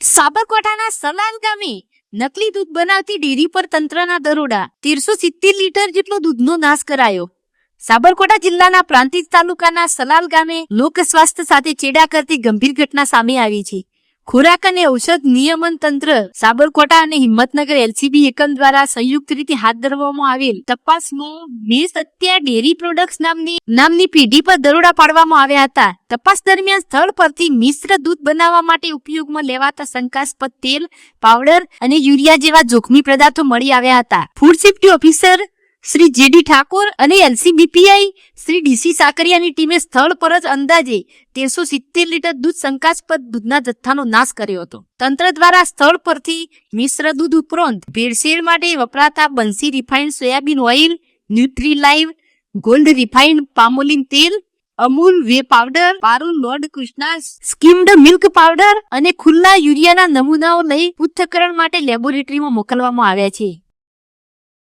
સાબરકાંઠાના સલાલ ગામે નકલી દૂધ બનાવતી ડેરી પર તંત્રના દરોડા 1370 લીટર જેટલો દૂધનો નાશ કરાયો. સાબરકાંઠા જિલ્લાના પ્રાંતિજ તાલુકાના સલાલ ગામે લોક સ્વાસ્થ્ય સાથે ચેડા કરતી ગંભીર ઘટના સામે આવી છે. ખોરાક અને ઔષધ નિયમન તંત્ર સાબરકાંઠા અને હિંમતનગર એલસીબી એકમ દ્વારા સંયુક્ત રીતે હાથ ધરવામાં આવેલ તપાસમાં મે સત્યા ડેરી પ્રોડક્ટ્સ નામની પેઢી પર દરોડા પાડવામાં આવ્યા હતા. તપાસ દરમિયાન સ્થળ પરથી મિશ્ર દૂધ બનાવવા માટે ઉપયોગમાં લેવાતા શંકાસ્પદ તેલ, પાવડર અને યુરિયા જેવા જોખમી પદાર્થો મળી આવ્યા હતા. Food safety officer Shri JD Thakor અને એલસીબીપીઆઈ શ્રી ડીસી સાકરિયાની ટીમે સ્થળ પર જ અંદાજે 1370 લીટર દૂધ શંકાસ્પદ દૂધના જથ્થાનો નાશ કર્યો હતો. તંત્ર દ્વારા સ્થળ પરથી મિશ્ર દૂધ ઉપરાંત ભેળસેળ માટે વપરાતા Bansi refined soybean oil, Nutrilive, gold refined palmolein તેલ, Amul whey powder, Parul Lord Krishna skimmed milk powder અને ખુલ્લા યુરિયાના નમૂનાઓ લઈ પૃથ્થકરણ માટે લેબોરેટરીમાં મોકલવામાં આવ્યા છે.